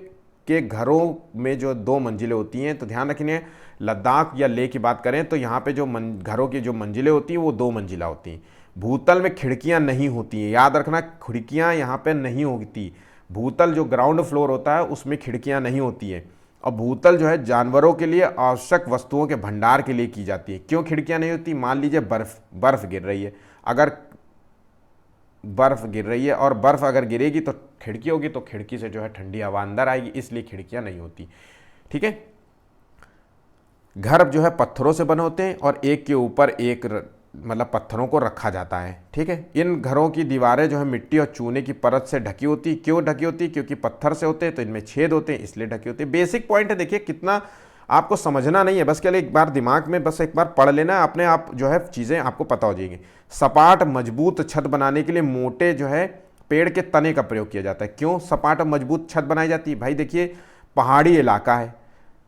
के घरों में जो 2 मंजिलें होती हैं, तो ध्यान रखिए लद्दाख या लेह की बात करें तो यहाँ पे जो घरों की जो मंजिलें होती हैं वो 2 मंजिला होती हैं। भूतल में खिड़कियाँ नहीं होती हैं, याद रखना, खिड़कियाँ यहाँ पे नहीं होती। भूतल जो ग्राउंड फ्लोर होता है उसमें खिड़कियाँ नहीं होती हैं। और भूतल जो है जानवरों के लिए आवश्यक वस्तुओं के भंडार के लिए की जाती है। क्यों खिड़कियाँ नहीं होती? मान लीजिए बर्फ़ गिर रही है, अगर बर्फ़ गिर रही है और बर्फ़ अगर गिरेगी तो खिड़की होगी, तो खिड़की से जो है ठंडी हवा अंदर आएगी, इसलिए खिड़कियां नहीं होती। ठीक है, घर जो है पत्थरों से बने होते हैं और एक के ऊपर एक मतलब पत्थरों को रखा जाता है। ठीक है, इन घरों की दीवारें जो है मिट्टी और चूने की परत से ढकी होती। क्यों ढकी होती? क्योंकि पत्थर से होते हैं तो इनमें छेद होते हैं, इसलिए ढकी होती है। बेसिक पॉइंट है, देखिए कितना आपको समझना नहीं है, बस केवल एक बार दिमाग में बस एक बार पढ़ लेना, अपने आप जो है चीज़ें आपको पता हो जाएंगी। सपाट मजबूत छत बनाने के लिए मोटे जो है पेड़ के तने का प्रयोग किया जाता है। क्यों सपाट और मजबूत छत बनाई जाती है? भाई देखिए पहाड़ी इलाका है,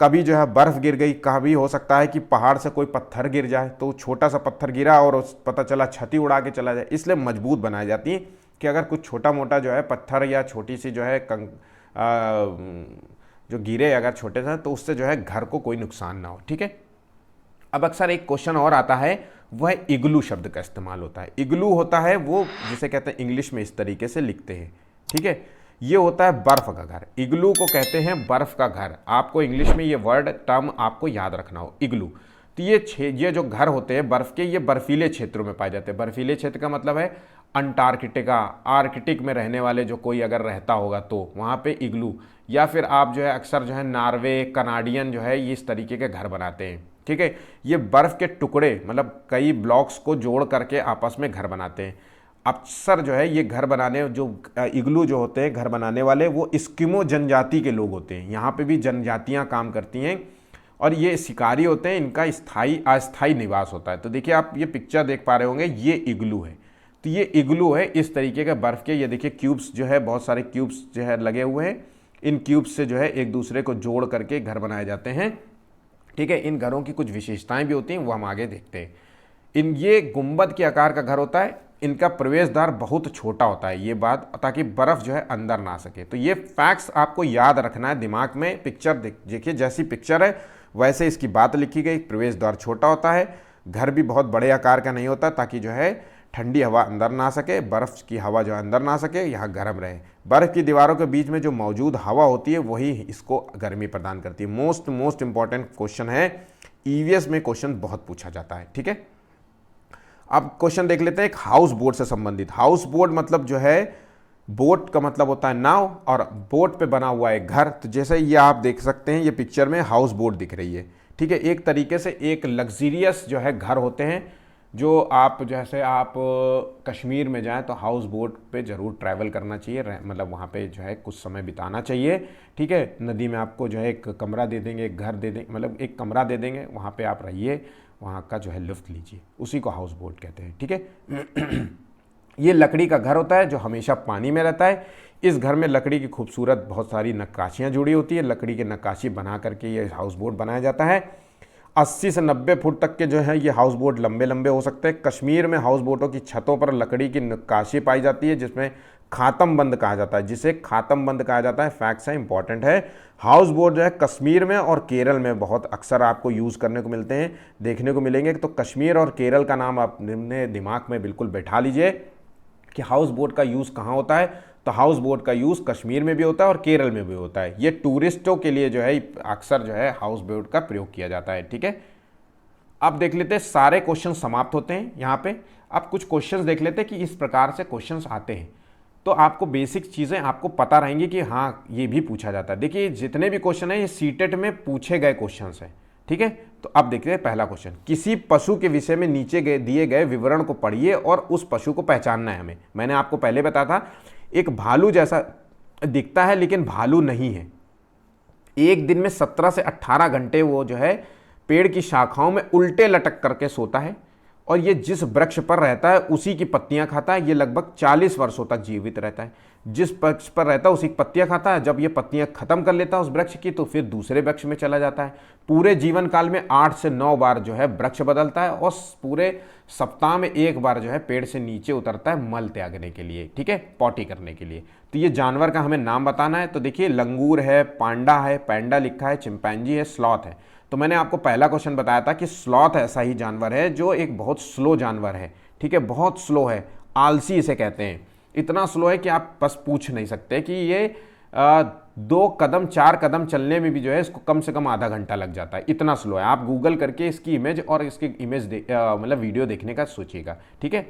कभी जो है बर्फ़ गिर गई, कभी हो सकता है कि पहाड़ से कोई पत्थर गिर जाए, तो छोटा सा पत्थर गिरा और पता चला छती उड़ा के चला जाए, इसलिए मजबूत बनाई जाती है कि अगर कुछ छोटा मोटा जो है पत्थर या छोटी सी जो है जो गिरे अगर छोटे से, तो उससे जो है घर को कोई नुकसान ना हो। ठीक है, अब अक्सर एक क्वेश्चन और आता है, वह इग्लू शब्द का इस्तेमाल होता है। इग्लू होता है वो जिसे कहते हैं, इंग्लिश में इस तरीके से लिखते हैं। ठीक है, ये होता है बर्फ का घर। इग्लू को कहते हैं बर्फ का घर। आपको इंग्लिश में ये वर्ड टर्म आपको याद रखना हो, इग्लू। तो ये जो घर होते हैं बर्फ के, ये बर्फीले क्षेत्रों में पाए जाते हैं। बर्फीले क्षेत्र का मतलब है अंटार्कटिका, आर्कटिक में रहने वाले जो कोई अगर रहता होगा तो वहाँ पे इग्लू, या फिर आप जो है अक्सर जो है नॉर्वे, कनाडियन जो है ये इस तरीके के घर बनाते हैं। ठीक है, ये बर्फ़ के टुकड़े मतलब कई ब्लॉक्स को जोड़ करके आपस में घर बनाते हैं। अक्सर जो है ये घर बनाने जो इग्लू जो होते हैं घर बनाने वाले, वो एस्किमो जनजाति के लोग होते हैं। यहाँ पे भी जनजातियाँ काम करती हैं और ये शिकारी होते हैं, इनका स्थायी अस्थायी निवास होता है। तो देखिए आप ये पिक्चर देख पा रहे होंगे, ये इग्लू है। तो ये इग्लू है इस तरीके के बर्फ़ के। ये देखिए क्यूब्स जो है, बहुत सारे क्यूब्स जो है लगे हुए हैं, इन क्यूब्स से जो है एक दूसरे को जोड़ करके घर बनाए जाते हैं। ठीक है, इन घरों की कुछ विशेषताएं भी होती हैं, वो हम आगे देखते हैं। ये गुंबद के आकार का घर होता है, इनका प्रवेश द्वार बहुत छोटा होता है, ये बात, ताकि बर्फ़ जो है अंदर ना सके। तो ये फैक्ट्स आपको याद रखना है दिमाग में। पिक्चर देखिए, जैसी पिक्चर है वैसे इसकी बात लिखी गई। प्रवेश द्वार छोटा होता है, घर भी बहुत बड़े आकार का नहीं होता, ताकि जो है ठंडी हवा अंदर ना सके, बर्फ़ की हवा जो अंदर ना सके, यहाँ गर्म रहे। बर्फ़ की दीवारों के बीच में जो मौजूद हवा होती है वही इसको गर्मी प्रदान करती है। मोस्ट इम्पॉर्टेंट क्वेश्चन है, ईवीएस में क्वेश्चन बहुत पूछा जाता है। ठीक है, अब क्वेश्चन देख लेते हैं एक हाउस बोट से संबंधित। हाउस बोट मतलब जो है, बोट का मतलब होता है नाव और बोट पे बना हुआ है घर। तो जैसे ये आप देख सकते हैं, ये पिक्चर में हाउस बोट दिख रही है। ठीक है, एक तरीके से एक लग्जरियस जो है घर होते हैं, जो आप जैसे आप कश्मीर में जाएं तो हाउस बोट पे ज़रूर ट्रैवल करना चाहिए, मतलब वहाँ पे जो है कुछ समय बिताना चाहिए। ठीक है, नदी में आपको जो है एक कमरा दे देंगे, एक घर दे देंगे, मतलब एक कमरा दे देंगे, वहाँ पे आप रहिए, वहाँ का जो है लुत्फ़ लीजिए, उसी को हाउस बोट कहते हैं। ठीक है, ये लकड़ी का घर होता है जो हमेशा पानी में रहता है। इस घर में लकड़ी की खूबसूरत बहुत सारी नक्काशियाँ जुड़ी होती है। लकड़ी की नक्काशी बना करके ये हाउस बोट बनाया जाता है। 80 से 90 फुट तक के जो है ये हाउस बोट लंबे लंबे हो सकते हैं। कश्मीर में हाउस बोटों की छतों पर लकड़ी की नक्काशी पाई जाती है, जिसमें खातम बंद कहा जाता है, जिसे खातम बंद कहा जाता है। फैक्ट्स है, इंपॉर्टेंट है। हाउस बोट जो है कश्मीर में और केरल में बहुत अक्सर आपको यूज़ करने को मिलते हैं, देखने को मिलेंगे। तो कश्मीर और केरल का नाम अपने दिमाग में बिल्कुल बैठा लीजिए कि हाउस बोट का यूज़ कहाँ होता है। तो हाउस बोट का यूज़ कश्मीर में भी होता है और केरल में भी होता है। ये टूरिस्टों के लिए जो है अक्सर जो है हाउस बोट का प्रयोग किया जाता है। ठीक है, अब देख लेते हैं, सारे क्वेश्चन समाप्त होते हैं यहाँ पे। अब कुछ क्वेश्चंस देख लेते हैं कि इस प्रकार से क्वेश्चंस आते हैं, तो आपको बेसिक चीज़ें आपको पता रहेंगी कि हाँ ये भी पूछा जाता है। देखिए जितने भी क्वेश्चन हैं ये सीटेट में पूछे गए क्वेश्चंस हैं। ठीक है, तो अब देखते हैं पहला क्वेश्चन। किसी पशु के विषय में नीचे दिए गए विवरण को पढ़िए और उस पशु को पहचानना है हमें। मैंने आपको पहले बताया था एक भालू जैसा दिखता है लेकिन भालू नहीं है। एक दिन में 17 से 18 घंटे वो जो है पेड़ की शाखाओं में उल्टे लटक करके सोता है और ये जिस वृक्ष पर रहता है उसी की पत्तियां खाता है। ये लगभग 40 वर्षों तक जीवित रहता है। जिस वृक्ष पर रहता है उसी की पत्तियां खाता है। जब ये पत्तियां खत्म कर लेता है उस वृक्ष की तो फिर दूसरे वृक्ष में चला जाता है। पूरे जीवन काल में 8 से 9 बार जो है वृक्ष बदलता है और पूरे सप्ताह में 1 बार जो है पेड़ से नीचे उतरता है मल त्यागने के लिए, ठीक है, पॉटी करने के लिए। तो ये जानवर का हमें नाम बताना है। तो देखिए लंगूर है, पांडा है, पैंडा लिखा है, चिंपैंजी है, स्लॉथ है। तो मैंने आपको पहला क्वेश्चन बताया था कि स्लॉथ ऐसा ही जानवर है जो एक बहुत स्लो जानवर है, ठीक है, बहुत स्लो है, आलसी इसे कहते हैं। इतना स्लो है कि आप बस पूछ नहीं सकते कि ये 2 कदम 4 कदम चलने में भी जो है इसको कम से कम आधा घंटा लग जाता है, इतना स्लो है। आप गूगल करके इसकी इमेज और इसकी इमेज मतलब वीडियो देखने का सोचिएगा, ठीक है।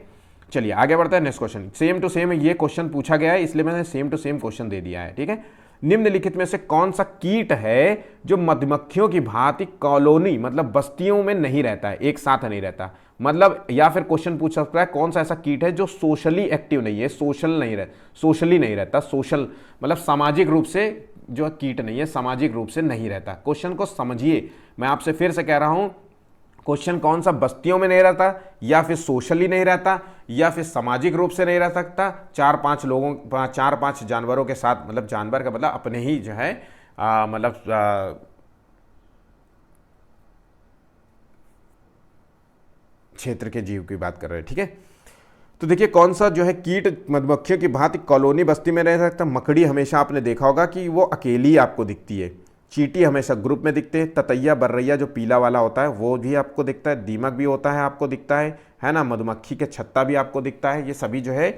चलिए आगे बढ़ता है। Next question same to same ये क्वेश्चन पूछा गया है इसलिए मैंने सेम टू सेम क्वेश्चन दे दिया है, ठीक है। निम्नलिखित में से कौन सा कीट है जो मधुमक्खियों की भांति कॉलोनी मतलब बस्तियों में नहीं रहता है, एक साथ नहीं रहता, मतलब या फिर क्वेश्चन पूछ सकता है कौन सा ऐसा कीट है जो सोशली एक्टिव नहीं है, सोशली नहीं रहता, सोशल मतलब सामाजिक रूप से जो कीट नहीं है, सामाजिक रूप से नहीं रहता। क्वेश्चन को समझिए, मैं आपसे फिर से कह रहा हूं, क्वेश्चन कौन सा बस्तियों में नहीं रहता या फिर सोशली नहीं रहता या फिर सामाजिक रूप से नहीं रह सकता, 4-5 जानवरों के साथ, मतलब जानवर का मतलब अपने ही जो है मतलब क्षेत्र के जीव की बात कर रहे हैं, ठीक है। तो देखिए कौन सा जो है कीट मधुमक्खियों की भांति कॉलोनी बस्ती में रह सकता। मकड़ी हमेशा आपने देखा होगा कि वो अकेली आपको दिखती है। चींटी हमेशा ग्रुप में दिखते हैं। ततैया बर्रैया जो पीला वाला होता है वो भी आपको दिखता है। दीमक भी होता है आपको दिखता है ना। मधुमक्खी के छत्ता भी आपको दिखता है। ये सभी जो है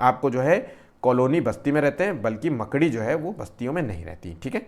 आपको जो है कॉलोनी बस्ती में रहते हैं, बल्कि मकड़ी जो है वो बस्तियों में नहीं रहती, ठीक है।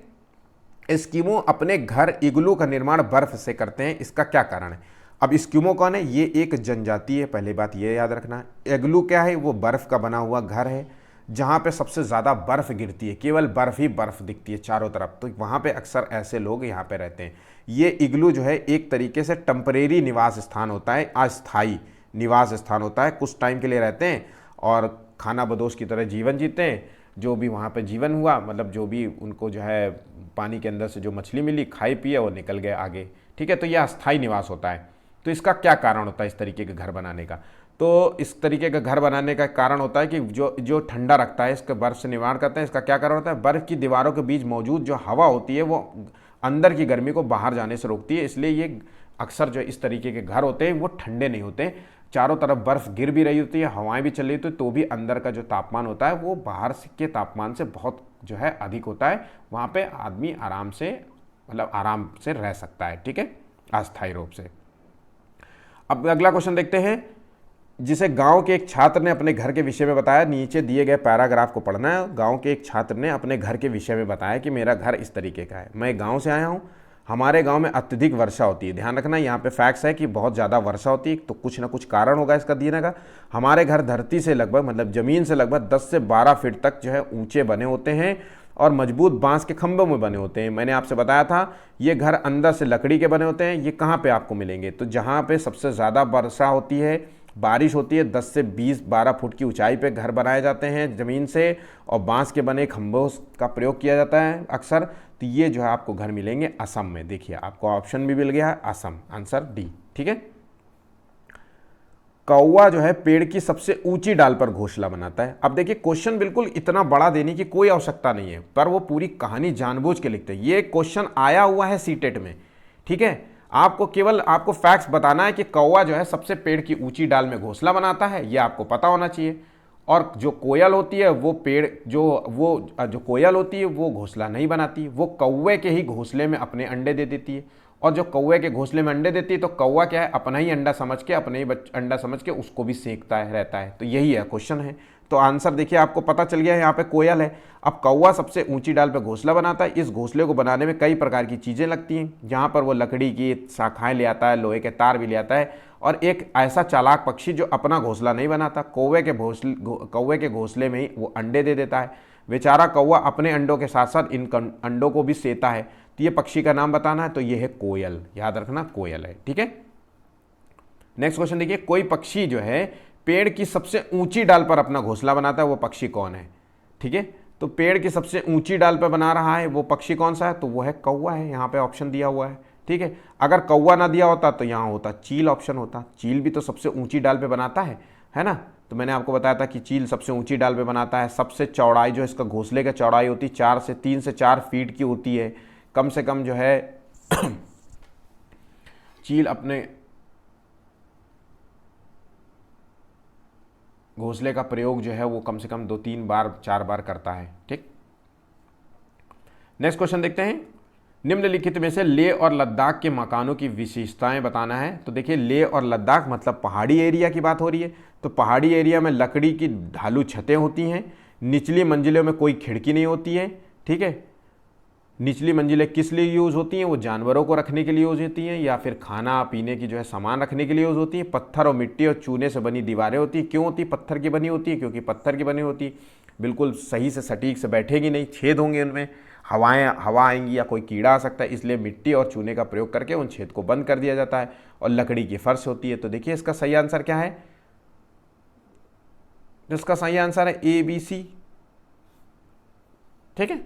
एस्किमो अपने घर इग्लू का निर्माण बर्फ से करते हैं, इसका क्या कारण है। अब एस्किमो कौन है, ये एक जनजाति है, पहली बात ये याद रखना। इग्लू क्या है, वो बर्फ का बना हुआ घर है जहाँ पे सबसे ज़्यादा बर्फ़ गिरती है, केवल बर्फ़ ही बर्फ़ दिखती है चारों तरफ। तो वहाँ पे अक्सर ऐसे लोग यहाँ पे रहते हैं। ये इग्लू जो है एक तरीके से टेम्परेरी निवास स्थान होता है, अस्थाई निवास स्थान होता है। कुछ टाइम के लिए रहते हैं और खाना बदोश की तरह जीवन जीते हैं। जो भी वहाँ पे जीवन हुआ, मतलब जो भी उनको जो है पानी के अंदर से जो मछली मिली खाई पिए और निकल गए आगे, ठीक है। तो यह अस्थाई निवास होता है। तो इसका क्या कारण होता है इस तरीके के घर बनाने का। तो इस तरीके का घर बनाने का कारण होता है कि जो ठंडा रखता है, इसके बर्फ़ से निर्माण करते हैं। इसका क्या कारण होता है, बर्फ़ की दीवारों के बीच मौजूद जो हवा होती है वो अंदर की गर्मी को बाहर जाने से रोकती है। इसलिए ये अक्सर जो इस तरीके के घर होते हैं वो ठंडे नहीं होते। चारों तरफ बर्फ़ गिर भी रही होती है, हवाएं भी चल रही होती है, तो भी अंदर का जो तापमान होता है वो बाहर के तापमान से बहुत जो है अधिक होता है। वहाँ पर आदमी आराम से मतलब आराम से रह सकता है, ठीक है, अस्थायी रूप से। अब अगला क्वेश्चन देखते हैं, जिसे गांव के एक छात्र ने अपने घर के विषय में बताया। नीचे दिए गए पैराग्राफ को पढ़ना है। गांव के एक छात्र ने अपने घर के विषय में बताया कि मेरा घर इस तरीके का है, मैं गांव से आया हूं, हमारे गांव में अत्यधिक वर्षा होती है। ध्यान रखना यहाँ पे फैक्ट्स है कि बहुत ज़्यादा वर्षा होती है, तो कुछ ना कुछ कारण होगा इसका देने का। हमारे घर धरती से लगभग मतलब ज़मीन से लगभग 10 से 12 फीट तक जो है ऊँचे बने होते हैं और मजबूत बांस के खंभों में बने होते हैं। मैंने आपसे बताया था ये घर अंदर से लकड़ी के बने होते हैं। ये कहाँ पे आपको मिलेंगे, तो जहाँ पे सबसे ज़्यादा वर्षा होती है, बारिश होती है, 10 से 20-12 फुट की ऊंचाई पे घर बनाए जाते हैं ज़मीन से और बांस के बने खंभों का प्रयोग किया जाता है अक्सर। तो ये जो है आपको घर मिलेंगे असम में। देखिए आपको ऑप्शन भी मिल गया है असम, आंसर डी, ठीक है। कौवा जो है पेड़ की सबसे ऊंची डाल पर घोंसला बनाता है। अब देखिए क्वेश्चन बिल्कुल इतना बड़ा देने की कोई आवश्यकता नहीं है, पर वो पूरी कहानी जानबूझ के लिखते हैं। ये क्वेश्चन आया हुआ है सीटेट में, ठीक है। आपको केवल आपको फैक्ट्स बताना है कि कौवा जो है सबसे पेड़ की ऊंची डाल में घोंसला बनाता है, ये आपको पता होना चाहिए। और जो कोयल होती है वो जो कोयल होती है वो घोंसला नहीं बनाती, वो कौवे के ही घोंसले में अपने अंडे दे देती है। और जो कौवे के घोंसले में अंडे देती है तो कौवा क्या है, अपना ही अंडा समझ के, अपने ही अंडा समझ के उसको भी सेकता है रहता है। तो यही है क्वेश्चन है। तो आंसर देखिए आपको पता चल गया है, यहाँ पे कोयल है। अब कौवा सबसे ऊंची डाल पे घोंसला बनाता है। इस घोंसले को बनाने में कई प्रकार की चीज़ें लगती हैं, जहाँ पर वो लकड़ी की शाखाएं ले आता है, लोहे के तार भी ले आता है। और एक ऐसा चालाक पक्षी जो अपना घोंसला नहीं बनाता, कौवे के घोंसले में ही वो अंडे दे देता है। बेचारा कौवा अपने अंडों के साथ साथ इन अंडों को भी सेता है। तो ये पक्षी का नाम बताना है, तो ये है कोयल, याद रखना कोयल है, ठीक है। नेक्स्ट क्वेश्चन देखिए, कोई पक्षी जो है पेड़ की सबसे ऊंची डाल पर अपना घोंसला बनाता है, वो पक्षी कौन है। ठीक है। तो पेड़ की सबसे ऊंची डाल पे बना रहा है वो पक्षी कौन सा है, तो वो है कौवा है, यहाँ पे ऑप्शन दिया हुआ है। ठीक है, अगर कौवा ना दिया होता तो यहाँ होता चील ऑप्शन होता, चील भी तो सबसे ऊंची डाल पे बनाता है ना। तो मैंने आपको बताया था कि चील सबसे ऊंची डाल पे बनाता है। सबसे चौड़ाई जो इसका घोंसले का चौड़ाई होती है 3 से 4 फीट की होती है, कम से कम जो है चील अपने घोंसले का प्रयोग जो है वो कम से कम 2-3 बार 4 बार करता है। ठीक, नेक्स्ट क्वेश्चन देखते हैं। निम्नलिखित में से लेह और लद्दाख के मकानों की विशेषताएं बताना है। तो देखिए, लेह और लद्दाख मतलब पहाड़ी एरिया की बात हो रही है। तो पहाड़ी एरिया में लकड़ी की ढालू छतें होती हैं, निचली मंजिलों में कोई खिड़की नहीं होती है। ठीक है, निचली मंजिलें किस लिए यूज़ होती हैं, वो जानवरों को रखने के लिए यूज़ होती हैं या फिर खाना पीने की जो है सामान रखने के लिए यूज़ होती हैं। पत्थर और मिट्टी और चूने से बनी दीवारें होती हैं। क्यों होती है पत्थर की बनी होती है, क्योंकि पत्थर की बनी होती बिल्कुल सही से सटीक से बैठेगी नहीं, छेद होंगे उनमें, हवा आएंगी या कोई कीड़ा आ सकता है, इसलिए मिट्टी और चूने का प्रयोग करके उन छेद को बंद कर दिया जाता है। और लकड़ी की फर्श होती है। तो देखिए इसका सही आंसर क्या है, इसका सही आंसर है ABC। ठीक है,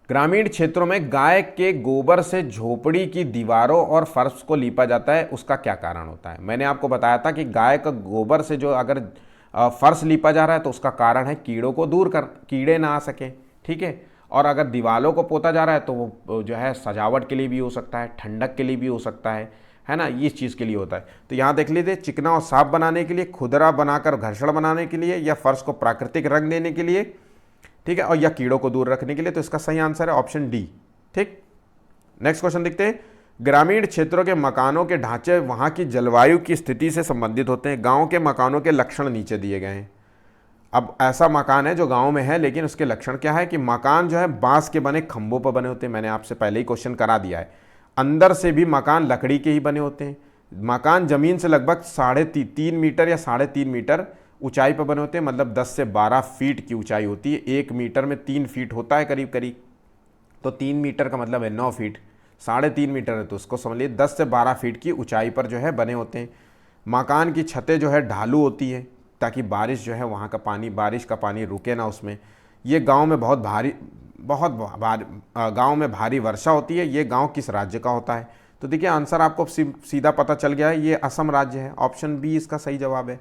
ग्रामीण क्षेत्रों में गाय के गोबर से झोपड़ी की दीवारों और फर्श को लीपा जाता है, उसका क्या कारण होता है। मैंने आपको बताया था कि गाय का गोबर से जो अगर फर्श लीपा जा रहा है तो उसका कारण है कीड़ों को दूर कर, कीड़े ना आ सकें। ठीक है, और अगर दीवारों को पोता जा रहा है तो वो जो है सजावट के लिए भी हो सकता है, ठंडक के लिए भी हो सकता है ना, इस चीज़ के लिए होता है। तो यहाँ देख लीजिए, चिकना और साफ बनाने के लिए, खुदरा बनाकर घर्षण बनाने के लिए, या फर्श को प्राकृतिक रंग देने के लिए, ठीक है, और या कीड़ों को दूर रखने के लिए। तो इसका सही आंसर है ऑप्शन डी। ठीक, नेक्स्ट क्वेश्चन देखते हैं। ग्रामीण क्षेत्रों के मकानों के ढांचे वहां की जलवायु की स्थिति से संबंधित होते हैं। गांव के मकानों के लक्षण नीचे दिए गए हैं। अब ऐसा मकान है जो गांव में है, लेकिन उसके लक्षण क्या है कि मकान जो है बांस के बने खंभों पर बने होते हैं। मैंने आपसे पहले ही क्वेश्चन करा दिया है। अंदर से भी मकान लकड़ी के ही बने होते हैं। मकान जमीन से लगभग 3.5 मीटर या 3.5 मीटर ऊंचाई पर बने होते हैं, मतलब 10 से 12 फीट की ऊंचाई होती है। 1 मीटर में 3 फीट होता है करीब करीब, तो 3 मीटर का मतलब है 9 फीट, 3.5 मीटर है तो उसको समझ लीजिए 10 से 12 फीट की ऊंचाई पर जो है बने होते हैं। मकान की छतें जो है ढालू होती है ताकि बारिश जो है वहाँ का पानी, बारिश का पानी रुके ना उसमें। ये गांव में गांव में भारी वर्षा होती है। ये गांव किस राज्य का होता है। तो देखिए आंसर आपको सीधा पता चल गया है, ये असम राज्य है। ऑप्शन बी इसका सही जवाब है।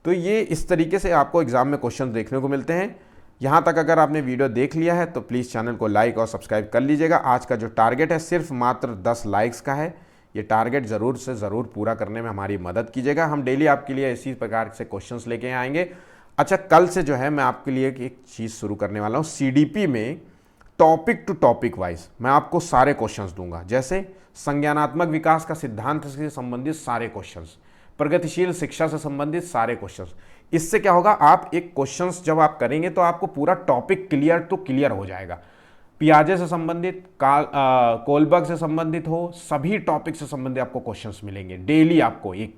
तो ये इस तरीके से आपको एग्जाम में क्वेश्चन देखने को मिलते हैं। यहाँ तक अगर आपने वीडियो देख लिया है तो प्लीज़ चैनल को लाइक और सब्सक्राइब कर लीजिएगा। आज का जो टारगेट है सिर्फ मात्र 10 लाइक्स का है। ये टारगेट ज़रूर से ज़रूर पूरा करने में हमारी मदद कीजिएगा। हम डेली आपके लिए इसी प्रकार से क्वेश्चंस लेके आएंगे। अच्छा, कल से जो है मैं आपके लिए एक चीज़ शुरू करने वाला हूँ। CDP में टॉपिक टू टॉपिक वाइज मैं आपको सारे क्वेश्चंस दूंगा, जैसे संज्ञानात्मक विकास का सिद्धांत से संबंधित सारे क्वेश्चंस, प्रगतिशील शिक्षा से संबंधित सारे क्वेश्चंस। इससे क्या होगा, आप एक क्वेश्चंस जब आप करेंगे तो आपको पूरा टॉपिक क्लियर हो जाएगा। पियाजे से संबंधित, कोलबर्ग से संबंधित हो, सभी टॉपिक से संबंधित आपको क्वेश्चंस मिलेंगे डेली आपको एक।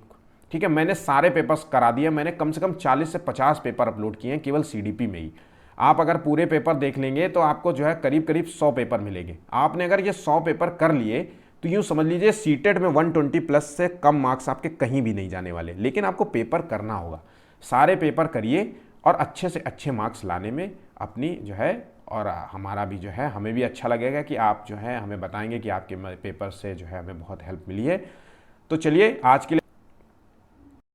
ठीक है, मैंने सारे पेपर्स करा दिए। मैंने कम से कम 40 से 50 पेपर अपलोड किए हैं केवल CDP में ही। आप अगर पूरे पेपर देख लेंगे तो आपको जो है करीब करीब 100 पेपर मिलेंगे। आपने अगर ये 100 पेपर कर लिए तो यूँ समझ लीजिए सीटेट में 120 प्लस से कम मार्क्स आपके कहीं भी नहीं जाने वाले। लेकिन आपको पेपर करना होगा, सारे पेपर करिए और अच्छे से अच्छे मार्क्स लाने में अपनी जो है, और हमारा भी जो है, हमें भी अच्छा लगेगा कि आप जो है हमें बताएंगे कि आपके पेपर से जो है हमें बहुत हेल्प मिली है। तो चलिए आज के लिए